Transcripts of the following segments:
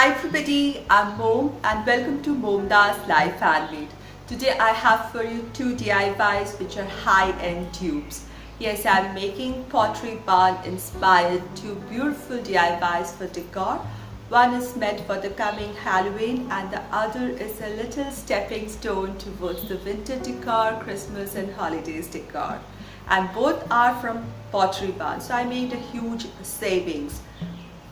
Hi everybody, I'm Mom and welcome to MomDas Life Handmade. Today I have for you two DIYs which are high-end dupes. Yes, I'm making Pottery Barn inspired two beautiful DIYs for decor. One is meant for the coming Halloween and the other is a little stepping stone towards the winter decor, Christmas and holidays decor. And both are from Pottery Barn, so I made a huge savings.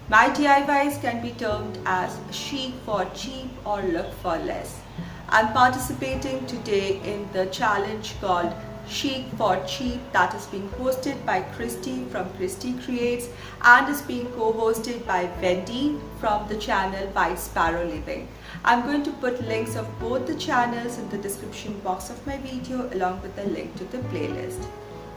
My DIYs can be termed as chic for cheap or look for less. I'm participating today in the challenge called Chic for Cheap that is being hosted by Christi from Christi Creates and is being co-hosted by Wendy from the channel White Sparrow Living. I'm going to put links of both the channels in the description box of my video along with a link to the playlist.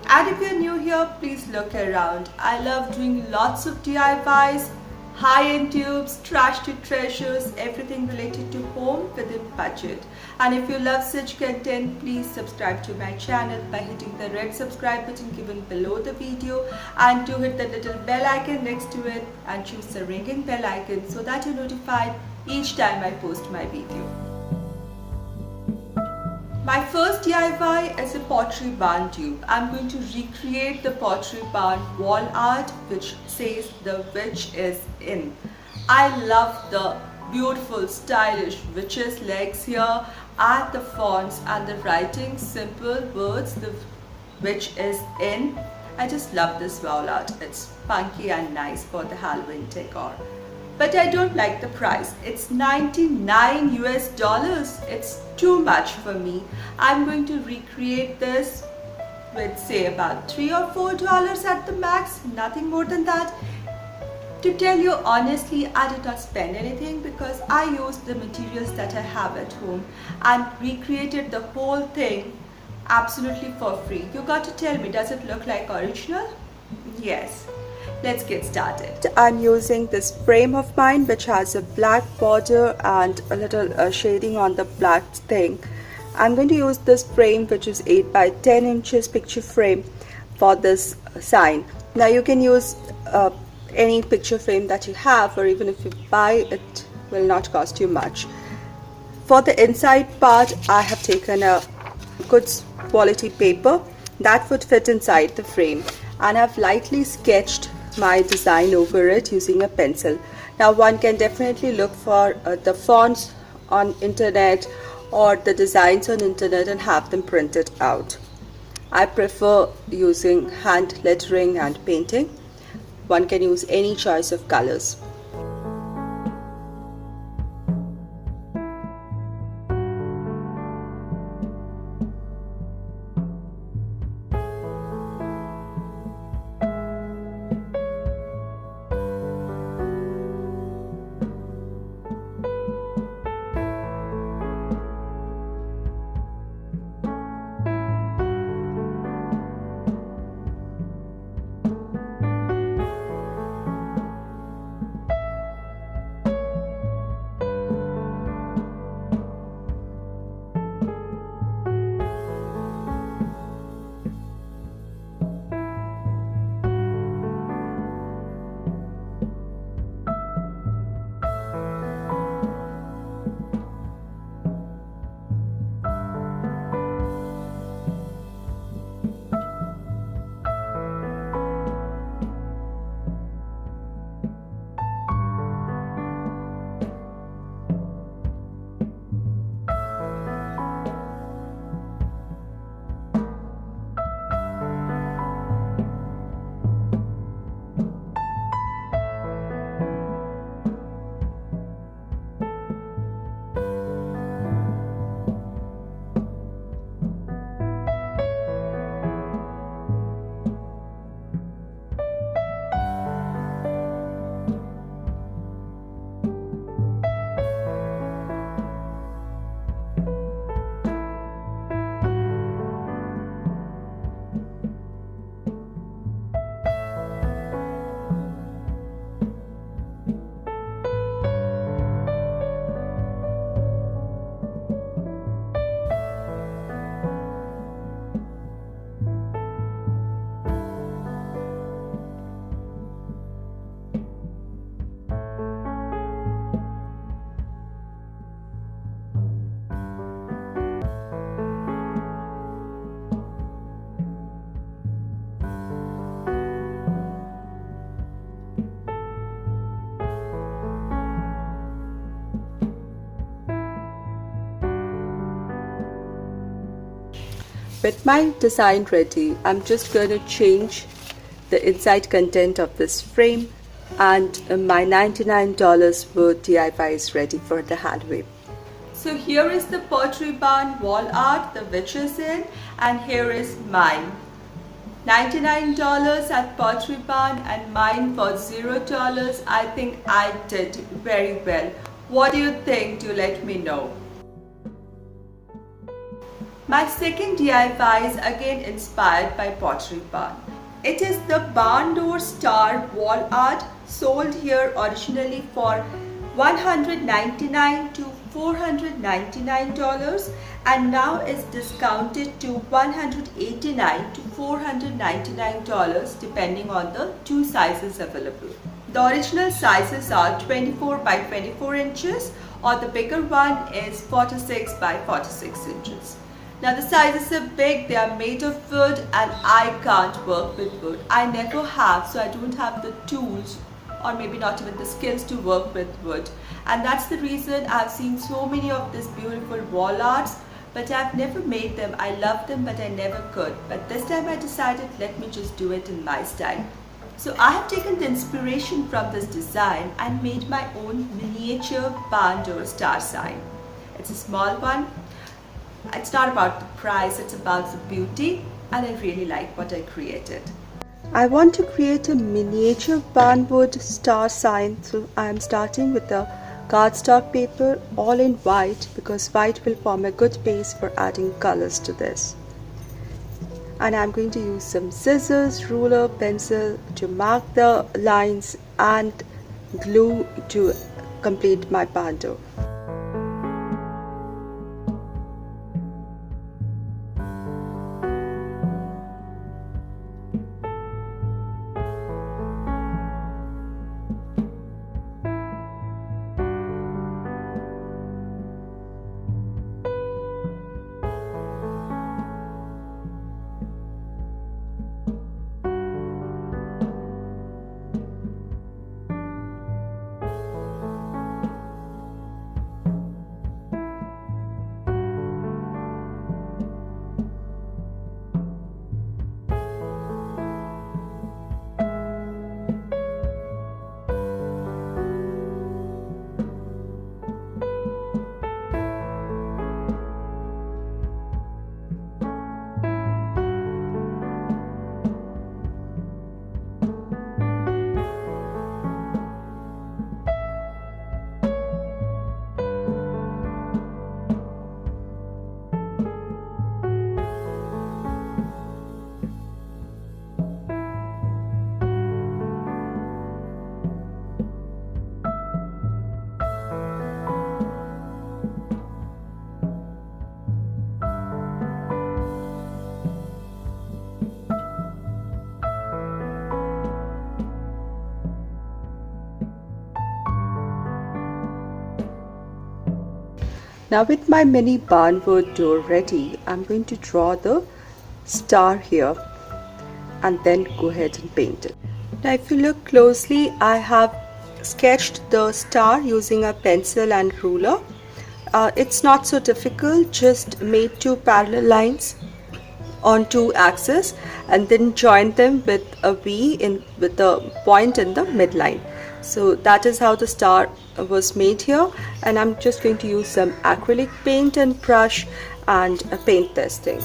And if you're new here, please look around. I love doing lots of DIYs, high-end tubes, trash to treasures, everything related to home within budget. And if you love such content, please subscribe to my channel by hitting the red subscribe button given below the video, and do hit the little bell icon next to it and choose the ringing bell icon so that you're notified each time I post my video. My first DIY is a Pottery Barn dupe. I'm going to recreate the Pottery Barn wall art which says the witch is in. I love the beautiful stylish witch's legs here and the fonts and the writing, simple words, the witch is in. I just love this wall art. It's funky and nice for the Halloween decor. But I don't like the price. It's $99 US. It's too much for me. I'm going to recreate this with say about $3 or $4 at the max, nothing more than that. To tell you honestly, I did not spend anything because I used the materials that I have at home and recreated the whole thing absolutely for free. You got to tell me, does it look like original? Yes. Let's get started. I'm using this frame of mine which has a black border and a little shading on the black thing. I'm going to use this frame which is 8 by 10 inches picture frame for this sign. Now you can use any picture frame that you have, or even if you buy it will not cost you much. For the inside part I have taken a good quality paper that would fit inside the frame, and I've lightly sketched my design over it using a pencil. Now one can definitely look for the fonts on internet or the designs on internet and have them printed out. I prefer using hand lettering and painting. One can use any choice of colors. With my design ready, I'm just going to change the inside content of this frame, and my $99 worth DIY is ready for the hand wave. So here is the Pottery Barn wall art the witch is in, and here is mine. $99 at Pottery Barn and mine for $0. I think I did very well. What do you think? Do let me know. My second DIY is again inspired by Pottery Barn. It is the barn door star wall art, sold here originally for $199 to $499 and now is discounted to $189 to $499 depending on the two sizes available. The original sizes are 24 by 24 inches or the bigger one is 46 by 46 inches. Now the sizes are big, they are made of wood and I can't work with wood. I never have, so I don't have the tools or maybe not even the skills to work with wood. And that's the reason I've seen so many of these beautiful wall arts, but I've never made them. I love them, but I never could. But this time I decided, let me just do it in my style. So I have taken the inspiration from this design and made my own miniature barn door star sign. It's a small one. It's not about the price, it's about the beauty, and I really like what I created. I want to create a miniature barnwood star sign, so I am starting with the cardstock paper all in white because white will form a good base for adding colors to this. And I'm going to use some scissors, ruler, pencil to mark the lines and glue to complete my barn door. Now with my mini barnwood door ready, I'm going to draw the star here and then go ahead and paint it. Now if you look closely, I have sketched the star using a pencil and ruler. It's not so difficult, just made two parallel lines on two axes and then join them with a V with a point in the midline. So that is how the star was made here, and I'm just going to use some acrylic paint and brush and paint this thing.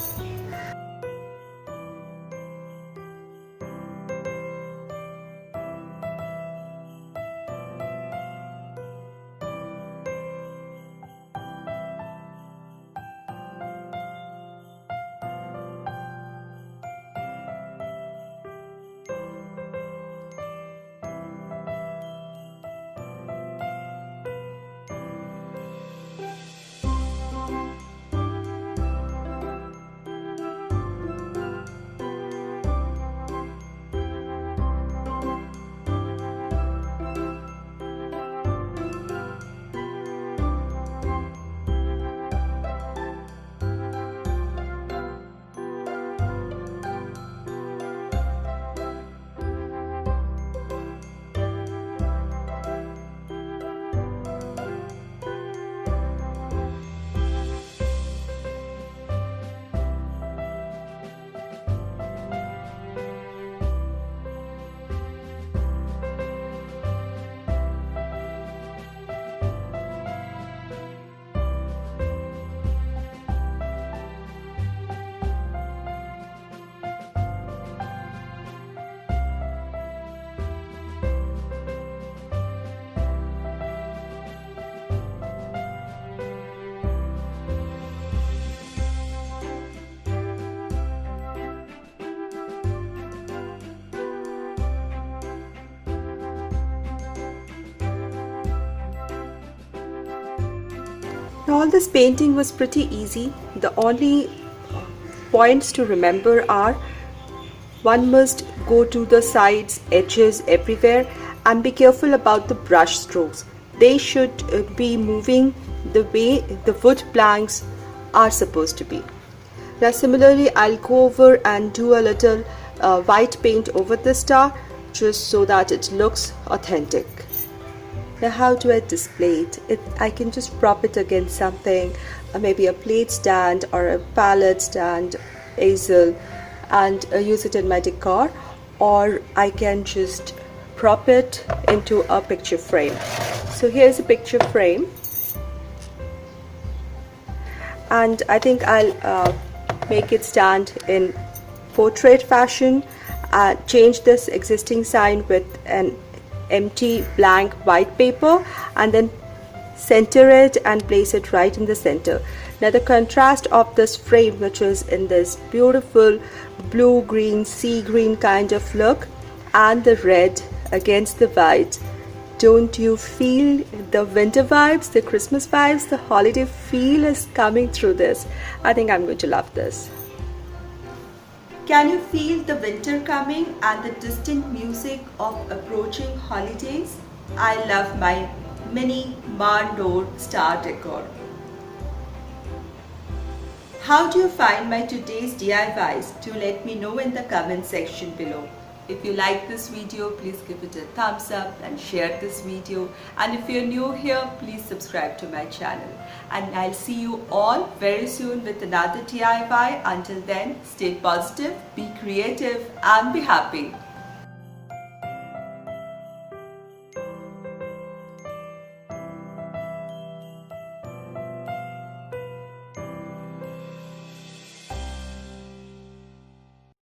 Now, all this painting was pretty easy. The only points to remember are: one must go to the sides, edges, everywhere, and be careful about the brush strokes. They should be moving the way the wood planks are supposed to be. Now similarly, I'll go over and do a little white paint over the star, just so that it looks authentic. Now how do I display it? I can just prop it against something, maybe a plate stand or a palette stand, easel, and use it in my decor, or I can just prop it into a picture frame. So here's a picture frame, and I think I'll make it stand in portrait fashion, change this existing sign with an empty blank white paper, and then center it and place it right in the center. Now the contrast of this frame, which is in this beautiful blue green, sea green kind of look, and the red against the white, don't you feel the winter vibes, the Christmas vibes, the holiday feel is coming through this? I think I'm going to love this. Can you feel the winter coming and the distant music of approaching holidays? I love my mini barn door star decor. How do you find my today's DIYs? Do let me know in the comment section below. If you like this video, please give it a thumbs up and share this video. And if you're new here, please subscribe to my channel. And I'll see you all very soon with another DIY. Until then, stay positive, be creative, and be happy.